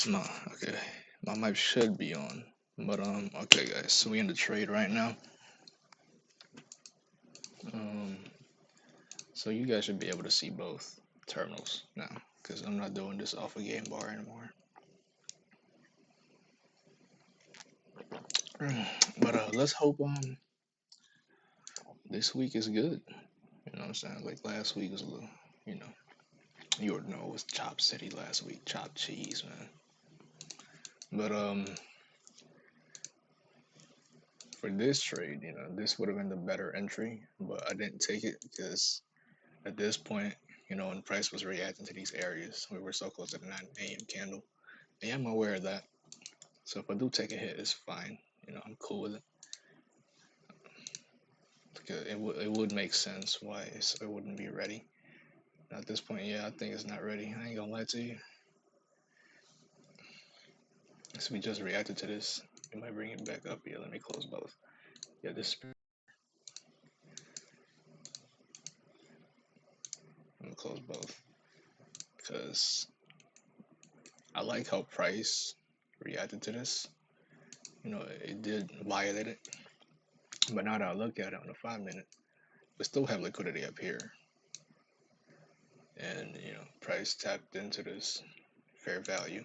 Is my okay? My mic should be on, but okay, guys. So we in the trade right now. Um, so you guys should be able to see both terminals now, because I'm not doing this off a game bar anymore. But let's hope this week is good. You know what I'm saying? Like last week was a little, you know, you already know it was Chop City last week, Chop Cheese, man. But for this trade, you know, this would have been the better entry, but I didn't take it because at this point, you know, when price was reacting to these areas, we were so close to the 9 a.m. candle. I am aware of that. So if I do take a hit, it's fine. You know, I'm cool with it. Because it would make sense why it wouldn't be ready. At this point, yeah, I think it's not ready. I ain't gonna lie to you. So we just reacted to this. We might bring it back up. Yeah, let me close both. Yeah, this. I'm gonna close both because I like how price reacted to this. You know, it did violate it, but now that I look at it on the 5 minute, we still have liquidity up here, and you know, price tapped into this fair value.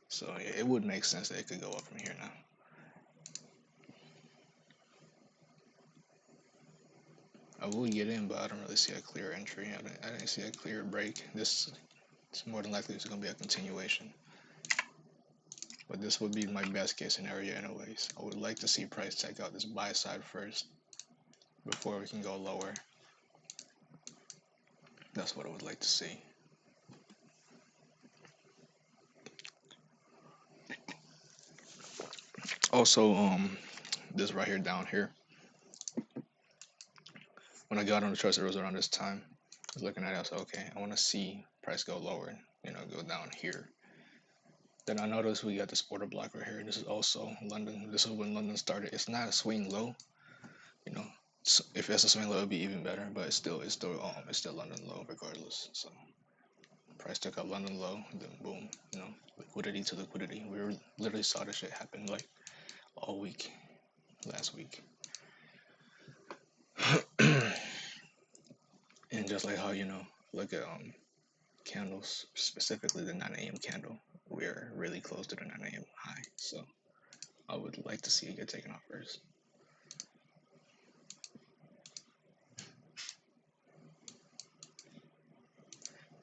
So yeah, it would make sense that it could go up from here now. I will get in, but I don't really see a clear entry. I didn't see a clear break. This is more than likely it's going to be a continuation. But this would be my best case scenario anyways. I would like to see price check out this buy side first before we can go lower. That's what I would like to see. Also, this right here down here. When I got on the trust, it was around this time. I was looking at it, I was like, okay, I want to see price go lower, you know, go down here. Then I noticed we got this order block right here. This is also London. This is when London started. It's not a swing low, you know. So if it's a swing low, it'd be even better. But it's still London low regardless. So price took up London low, and then boom, you know, liquidity to liquidity. We literally saw this shit happen like all week, last week. And just like how you know, look at candles, specifically the 9 a.m. candle, we're really close to the 9 a.m. high. So I would like to see it get taken off first.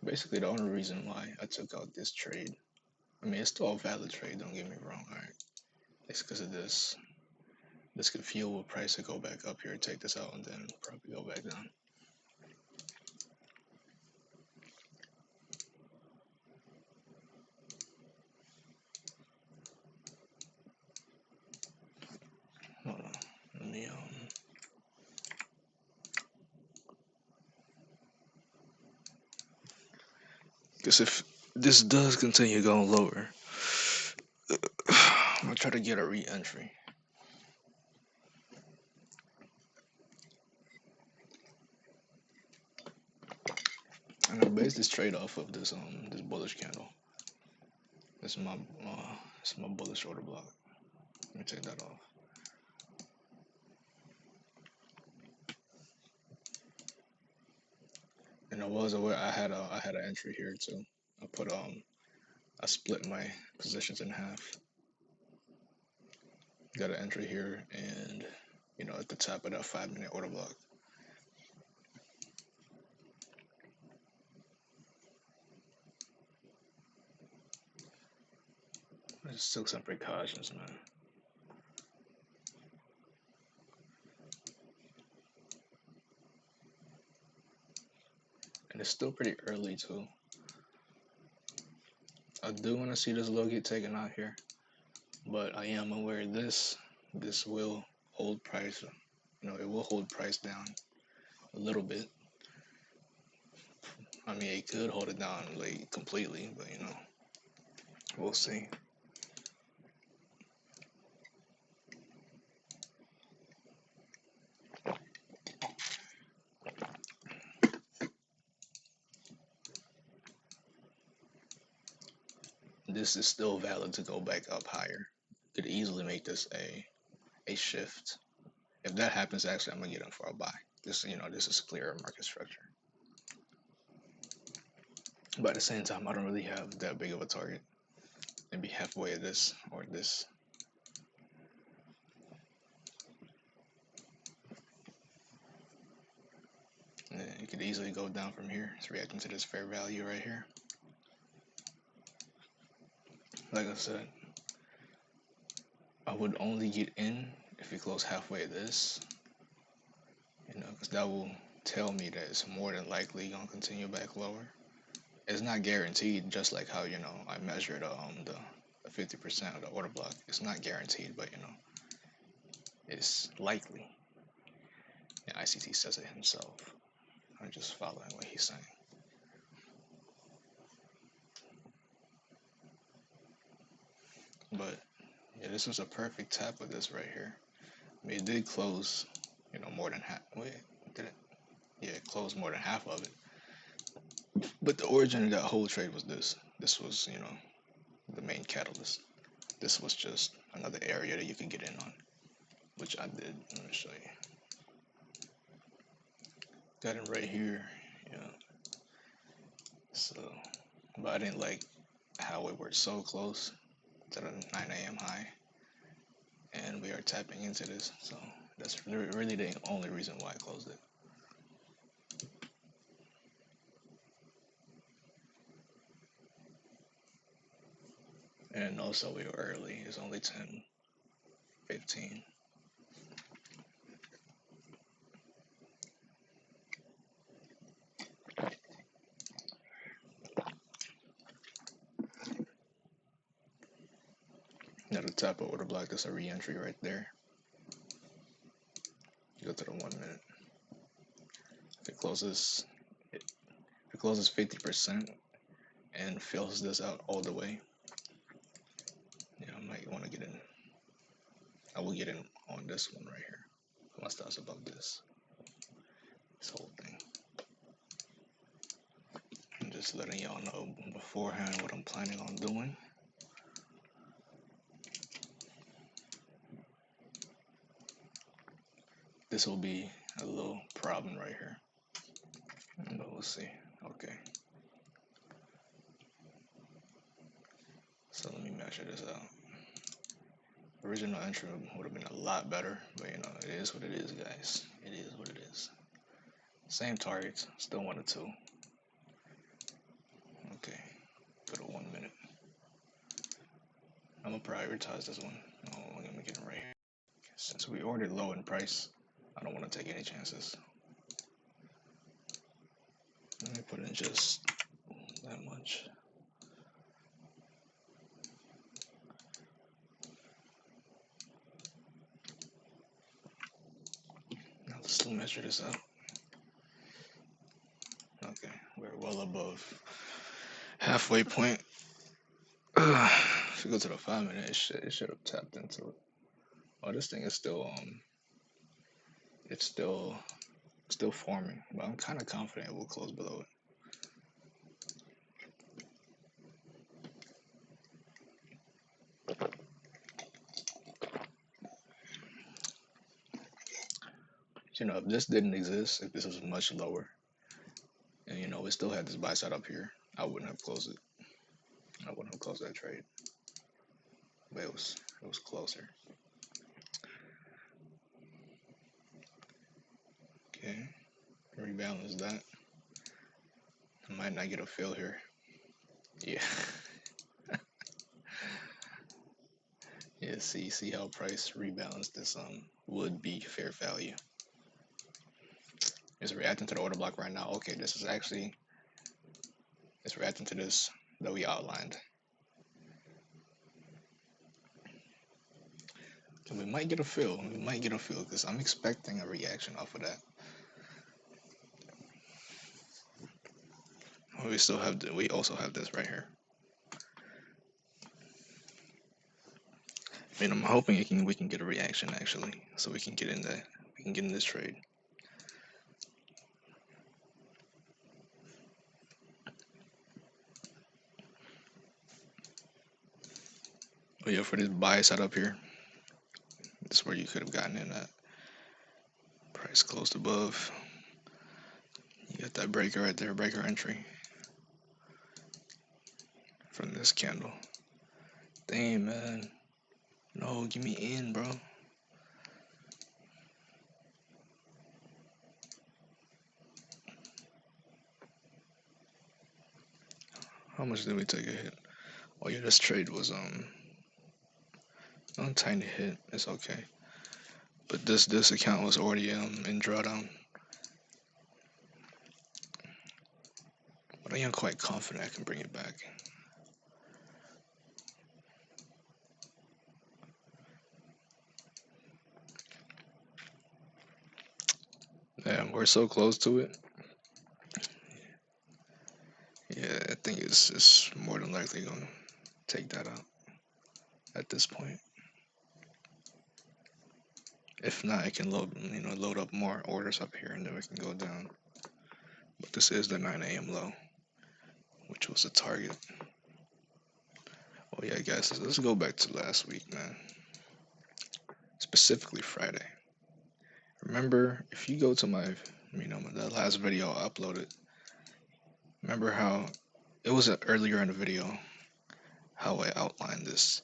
Basically, the only reason why I took out this trade, I mean, it's still a valid trade, don't get me wrong, all right? It's because of this. This could fuel a price to go back up here, take this out, and then probably go back down. Hold on, let me, because if this does continue going lower, I'm gonna try to get a re-entry. I'm gonna base this trade off of this bullish candle. This is my bullish order block. Let me take that off. And I was aware I had an entry here too. I split my positions in half. Got an entry here, and you know, at the top of that 5 minute order block. I just took some precautions, man. And it's still pretty early too. I do want to see this low get taken out here, but I am aware this will hold price. You know, it will hold price down a little bit. I mean, it could hold it down like completely, but you know, we'll see. this is still valid to go back up higher. Could easily make this a shift. If that happens, actually, I'm gonna get in for a buy. This, this is clear market structure. But at the same time, I don't really have that big of a target. Maybe halfway of this or this. And you could easily go down from here. It's reacting to this fair value right here. Like I said, I would only get in if we close halfway of this, because that will tell me that it's more than likely gonna continue back lower. It's not guaranteed, just like how I measured the 50% of the order block. It's not guaranteed, but it's likely. And ICT says it himself. I'm just following what he's saying. But yeah, this was a perfect tap of this right here. I mean, it did close, more than half. Wait, did it? Yeah, it closed more than half of it. But the origin of that whole trade was this. This was, the main catalyst. This was just another area that you could get in on, which I did. Let me show you. Got it right here, So, but I didn't like how it were so close to the 9 a.m. high, and we are tapping into this. So that's really the only reason why I closed it. And also we were early. It's only 10:15. Now the top of order block, that's a re-entry right there. Go to the 1 minute. If it closes 50% and fills this out all the way, I might want to get in. I will get in on this one right here. My stop's above this whole thing. I'm just letting y'all know beforehand what I'm planning on doing. This will be a little problem right here, but we'll see. Okay, so let me measure this out. Original entry would have been a lot better, but it is what it is, guys. It is what it is. Same targets, still 1 or 2. Okay, go to 1 minute. I'm gonna prioritize this one. I'm gonna get it right here. Since we ordered low in price, I don't want to take any chances. Let me put in just that much. Now let's still measure this out. Okay, we're well above halfway point. If you go to the 5 minute, it should have tapped into it. Oh, this thing is still it's still forming, but I'm kind of confident it will close below it. If this didn't exist, if this was much lower, and we still had this buy side up here, I wouldn't have closed it. I wouldn't have closed that trade. But it was closer. Okay, rebalance that. I might not get a fill here. Yeah. Yeah, see how price rebalanced this would be fair value. It's reacting to the order block right now. Okay, this is actually it's reacting to this that we outlined. So we might get a fill. We might get a fill because I'm expecting a reaction off of that. We also have this right here. I mean, I'm hoping we can get a reaction actually, so we can get in that. We can get in this trade. Oh yeah, for this buy setup here, this is where you could have gotten in at. Price closed above. You got that breaker right there, breaker entry from this candle. Damn, man. No, give me in, bro. How much did we take a hit? Oh yeah, this trade was a tiny hit. It's okay. But this account was already in drawdown. But I am quite confident I can bring it back. Yeah, we're so close to it. Yeah, I think it's more than likely gonna take that out at this point. If not, I can load up more orders up here, and then we can go down. But this is the 9 a.m. low, which was the target. Oh yeah, guys, let's go back to last week, man. Specifically Friday. Remember, if you go to my, the last video I uploaded, remember how it was earlier in the video how I outlined this,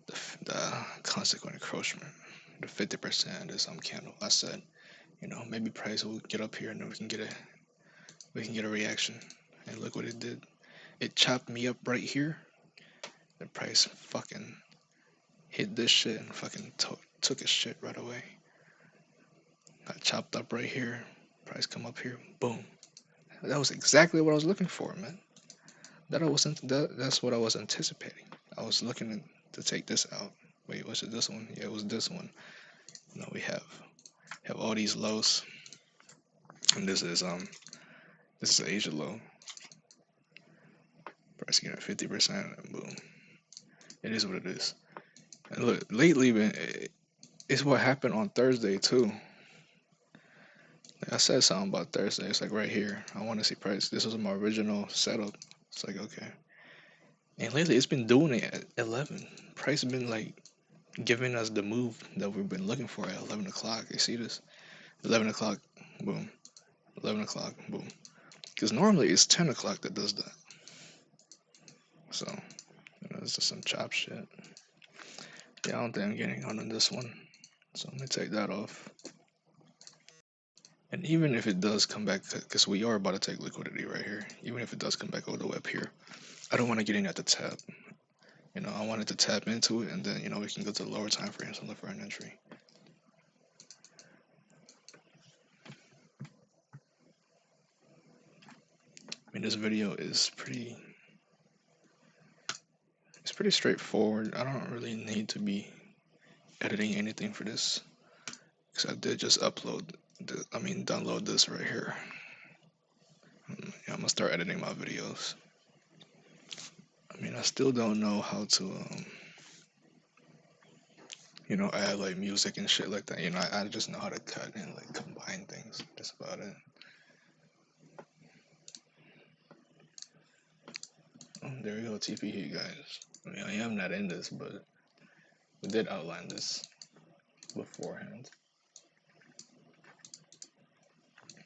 the consequent encroachment, the 50% of this candle. I said, maybe price will get up here and then we can get a reaction. And look what it did. It chopped me up right here. The price fucking hit this shit and fucking took its shit right away. Got chopped up right here. Price come up here. Boom. That was exactly what I was looking for, man. That's what I was anticipating. I was looking to take this out. Wait, was it this one? Yeah, it was this one. We have all these lows, and this is Asia low. Price getting 50%, and boom. It is what it is. And look, lately, man, it's what happened on Thursday too. Like I said something about Thursday. It's like right here. I want to see price. This was my original setup. It's like okay. And lately, it's been doing it at 11. Price has been like giving us the move that we've been looking for at 11 o'clock. You see this? 11 o'clock, boom. 11 o'clock, boom. Because normally it's 10 o'clock that does that. So, it's just some chop shit. Yeah, I don't think I'm getting on this one. So I'm going to take that off. And even if it does come back, because we are about to take liquidity right here, even if it does come back all the way up here, I don't want to get in at the tap. I wanted to tap into it, and then, we can go to the lower time frames and look for an entry. I mean, this video is pretty straightforward. I don't really need to be editing anything for this, because I did just download this right here. I'm gonna start editing my videos. I still don't know how to add like music and shit like that. I just know how to cut and like combine things. That's about it. There we go, TP heat, guys. I am not in this, but we did outline this beforehand.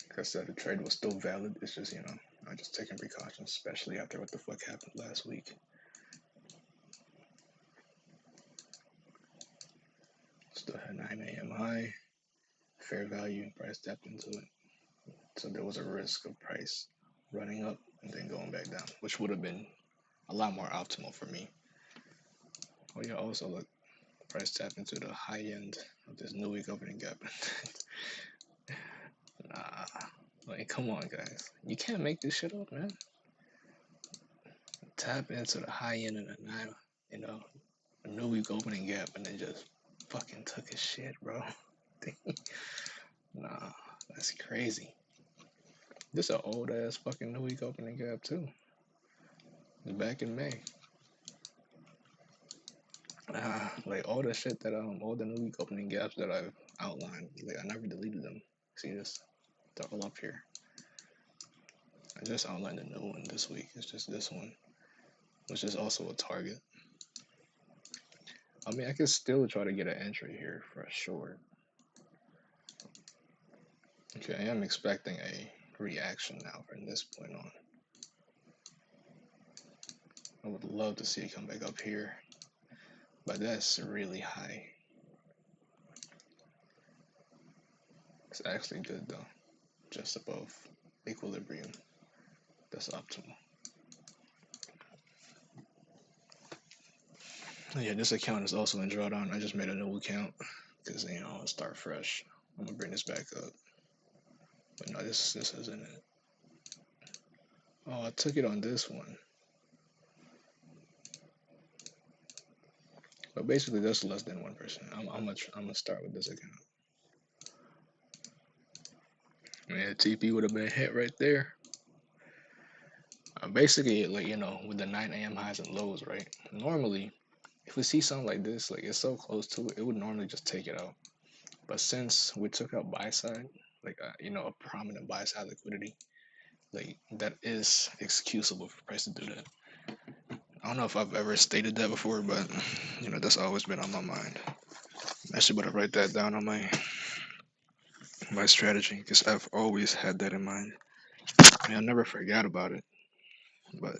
Like I said, the trade was still valid. It's just, I'm just taking precautions, especially after what the fuck happened last week. Still had 9 a.m. high, fair value, price tapped into it. So there was a risk of price running up and then going back down, which would have been a lot more optimal for me. Oh yeah, also look, price tapped into the high end of this new week opening gap. Nah, like come on guys, you can't make this shit up, man. Tap into the high end of the 9, a new week opening gap, and then just fucking took his shit, bro. Nah, that's crazy. This an old ass fucking new week opening gap too. Back in May. Like all the shit that all the new week opening gaps that I've outlined, like I never deleted them. See this? They're all up here. I just outlined a new one this week. It's just this one, which is also a target. I mean, I could still try to get an entry here for a short. Okay, I am expecting a reaction now from this point on. I would love to see it come back up here, but that's really high. It's actually good though, just above equilibrium. That's optimal. Yeah, this account is also in drawdown. I just made a new account because I'll start fresh. I'm gonna bring this back up, but no, this isn't it. Oh, I took it on this one, but basically that's less than 1%. I'm gonna start with this account. Man, TP would have been hit right there. Basically, like with the 9 a.m. highs and lows, right? Normally, if we see something like this, like it's so close to it, it would normally just take it out. But since we took out buy side, like a prominent buy side liquidity, like that is excusable for price to do that. I don't know if I've ever stated that before, but that's always been on my mind. I should better write that down on my strategy because I've always had that in mind. I mean, I never forgot about it, but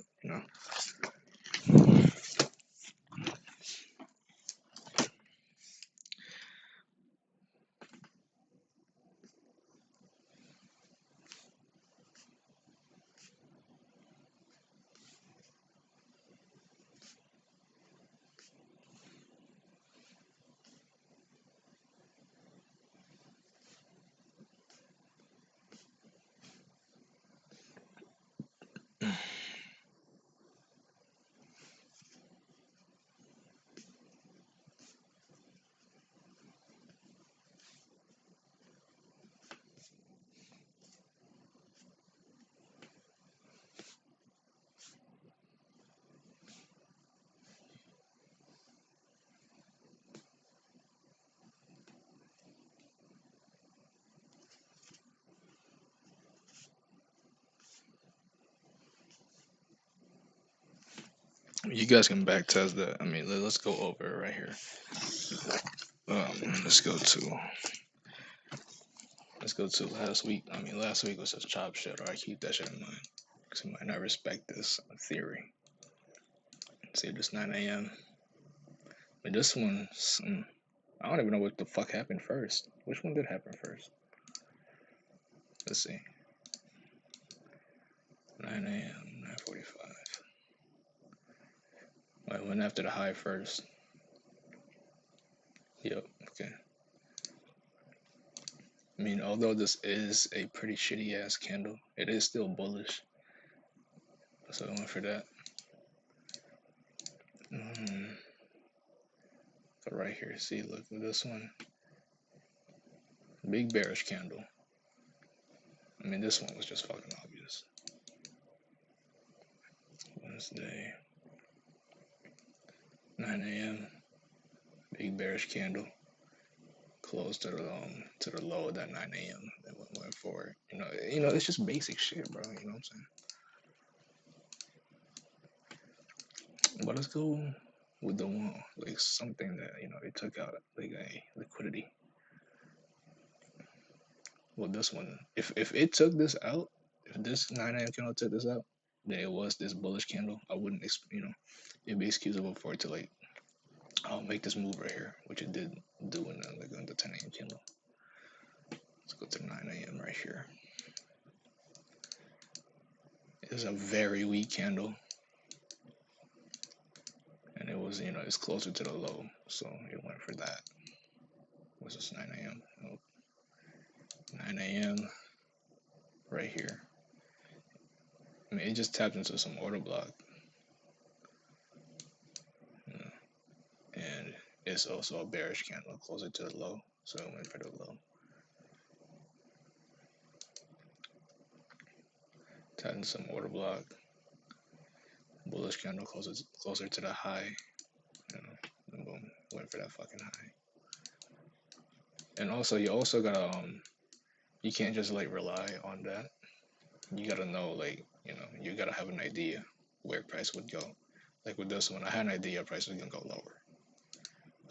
you guys can back test that. I mean, let's go over it right here. Let's go to last week. I mean, last week was just chop shit. All right, keep that shit in mind because you might not respect this theory. See this 9 a.m. But this one, I don't even know what the fuck happened first. Which one did happen first? Let's see. 9 a.m. 9:45. I went after the high first. Yep. Okay. I mean, although this is a pretty shitty ass candle, it is still bullish. So I went for that. So right here, see, look at this one. Big bearish candle. I mean, this one was just fucking obvious. Wednesday, 9 a.m. Big bearish candle. Close to the low of that 9 a.m. Then went for it. It's just basic shit, bro. You know what I'm saying? But let's go with the one, like something that it took out like a liquidity. Well, this one, if it took this out, if this 9 a.m. candle took this out, then it was this bullish candle. I wouldn't, it'd be excusable for it to like make this move right here, which it did do in the 10 a.m. candle. Let's go to 9 a.m. right here. It's a very weak candle, and it was it's closer to the low, so it went for that. Was this 9 a.m.? Nope. 9 a.m. right here. I mean, it just tapped into some order block, and it's also a bearish candle closer to the low, so it went for the low. Tapped into some order block, bullish candle closer to the high, and boom, went for that fucking high. And also, you also gotta you can't just like rely on that. You gotta know, like, you gotta have an idea where price would go. Like with this one, I had an idea price was gonna go lower.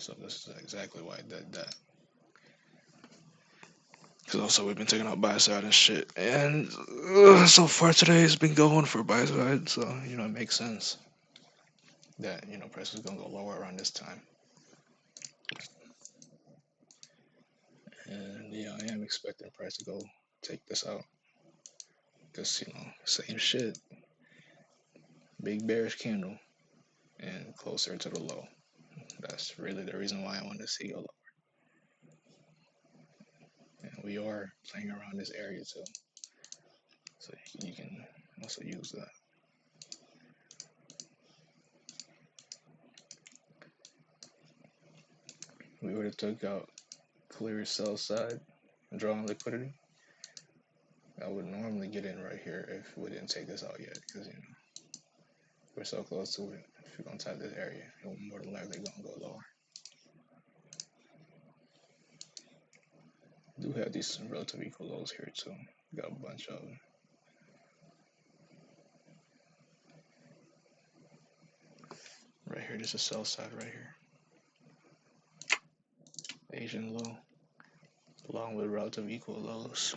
So this is exactly why I did that. Because also we've been taking out buy side and shit, and so far today it's been going for buy side. So it makes sense that price is gonna go lower around this time. And yeah, I am expecting price to go take this out. Because same shit. Big bearish candle and closer to the low. That's really the reason why I want to see go lower. And we are playing around this area too. So you can also use that. We would have took out clear sell side and draw on liquidity. I would normally get in right here if we didn't take this out yet, because we're so close to it. If you're gonna tap this area, it more than likely gonna go lower. We do have these relative equal lows here too. Got a bunch of them. Right here, this is sell side right here. Asian low, along with relative equal lows.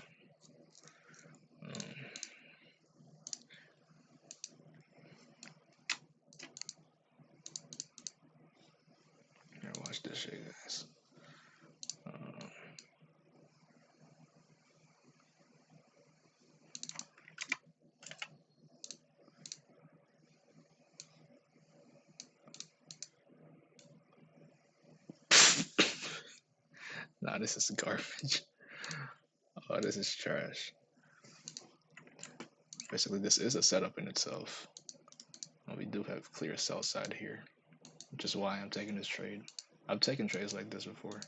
Here, watch this shit, guys. Nah, this is garbage. Oh, this is trash. Basically, this is a setup in itself. We do have clear sell side here, which is why I'm taking this trade. I've taken trades like this before.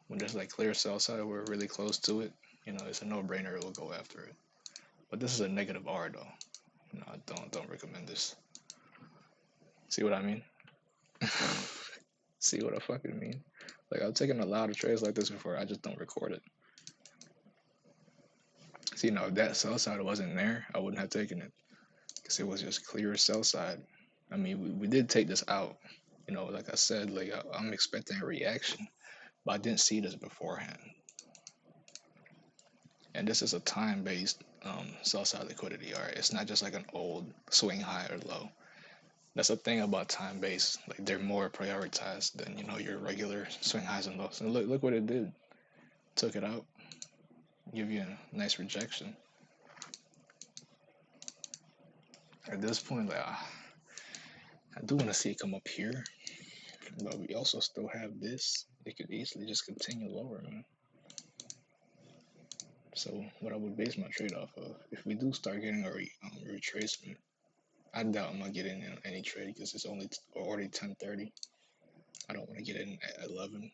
When there's like clear sell side, we're really close to it. It's a no-brainer. We'll go after it. But this is a negative R though. I don't recommend this. See what I mean? See what I fucking mean? Like, I've taken a lot of trades like this before. I just don't record it. See, if that sell side wasn't there, I wouldn't have taken it. Because it was just clear sell side. I mean, we did take this out. Like I said, like I'm expecting a reaction, but I didn't see this beforehand. And this is a time-based sell side liquidity. All right, it's not just like an old swing high or low. That's the thing about time-based. Like they're more prioritized than your regular swing highs and lows. And look what it did. Took it out. Give you a nice rejection. At this point, like I do want to see it come up here, but we also still have this. It could easily just continue lower, man. So what I would base my trade off of, if we do start getting a retracement, I doubt I'm gonna get in any trade because it's already 10:30. I don't want to get in at 11,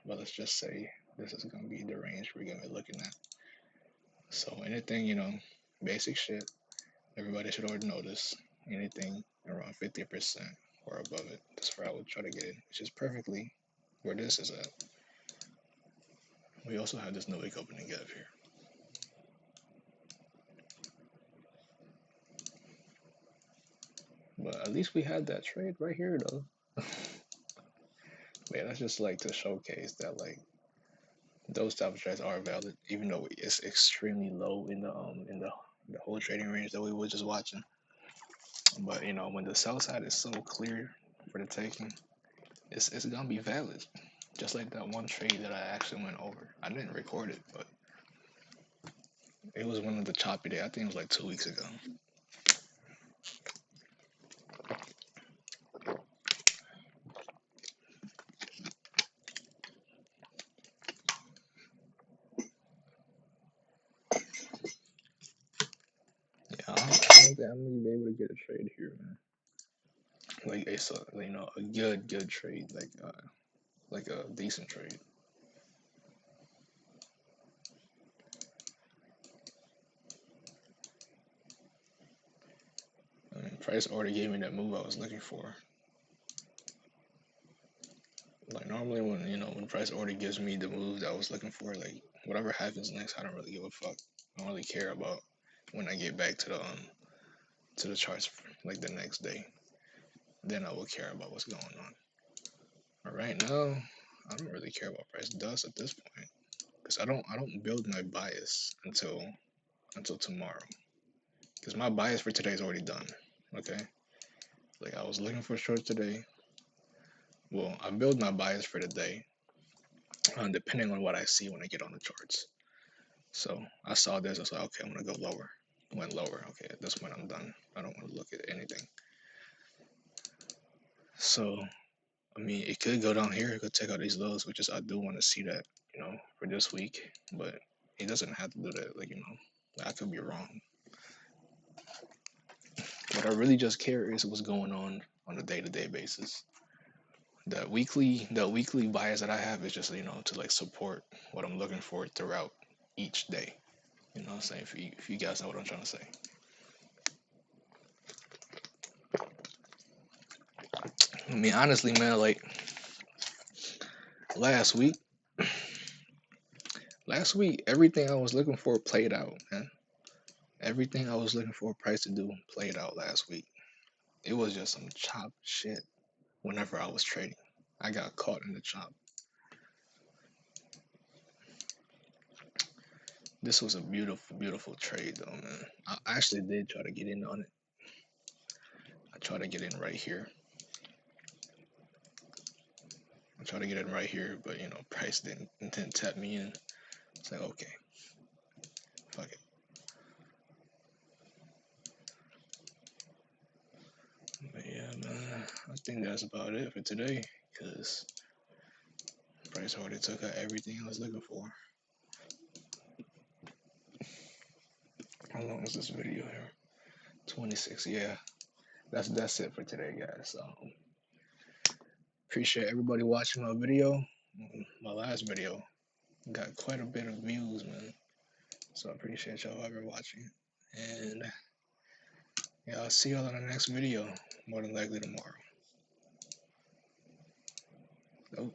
but let's just say this is gonna be the range we're gonna be looking at. So anything, basic shit, everybody should already know this. Anything around 50% or above it, that's where I would try to get in, which is perfectly where this is at. We also have this no wick opening gap here. But at least we had that trade right here though. Yeah, that's just like to showcase that like those type of trades are valid, even though it's extremely low in the whole trading range that we were just watching. But when the sell side is so clear for the taking, it's gonna be valid. Just like that one trade that I actually went over. I didn't record it, but it was one of the choppy days. I think it was like 2 weeks ago. Yeah, I don't think I'm gonna be able to get a trade here, man. Like a good trade, like a decent trade. I mean, price already gave me that move I was looking for. Like normally when price already gives me the move that I was looking for, like whatever happens next, I don't really give a fuck. I don't really care about when I get back to the charts like the next day. Then I will care about what's going on. Right now, I don't really care what price does at this point because I don't build my bias until tomorrow because my bias for today is already done. Okay, like I was looking for shorts today. Well, I build my bias for the day depending on what I see when I get on the charts. So I saw this. I was like, okay, I'm gonna go lower. Went lower. Okay, at this point I'm done. I don't want to look at anything. So I mean, it could go down here. It could take out these lows, which is I do want to see that, for this week. But it doesn't have to do that. I could be wrong. What I really just care is what's going on a day-to-day basis. The weekly bias that I have is just to like support what I'm looking for throughout each day. You know what I'm saying? If you guys know what I'm trying to say. I mean, honestly, man, like last week, everything I was looking for played out, man. Everything I was looking for a price to do played out last week. It was just some chop shit whenever I was trading. I got caught in the chop. This was a beautiful, beautiful trade though, man. I actually did try to get in on it. I tried to get in right here. I tried to get in right here, but price didn't tap me in. It's like okay, fuck it. But yeah, man, I think that's about it for today. Cause price already took out everything I was looking for. How long is this video here? 26. Yeah, that's it for today, guys. Appreciate everybody watching my video. My last video got quite a bit of views, man. So I appreciate y'all ever watching. And yeah, I'll see y'all in the next video, more than likely tomorrow. Nope.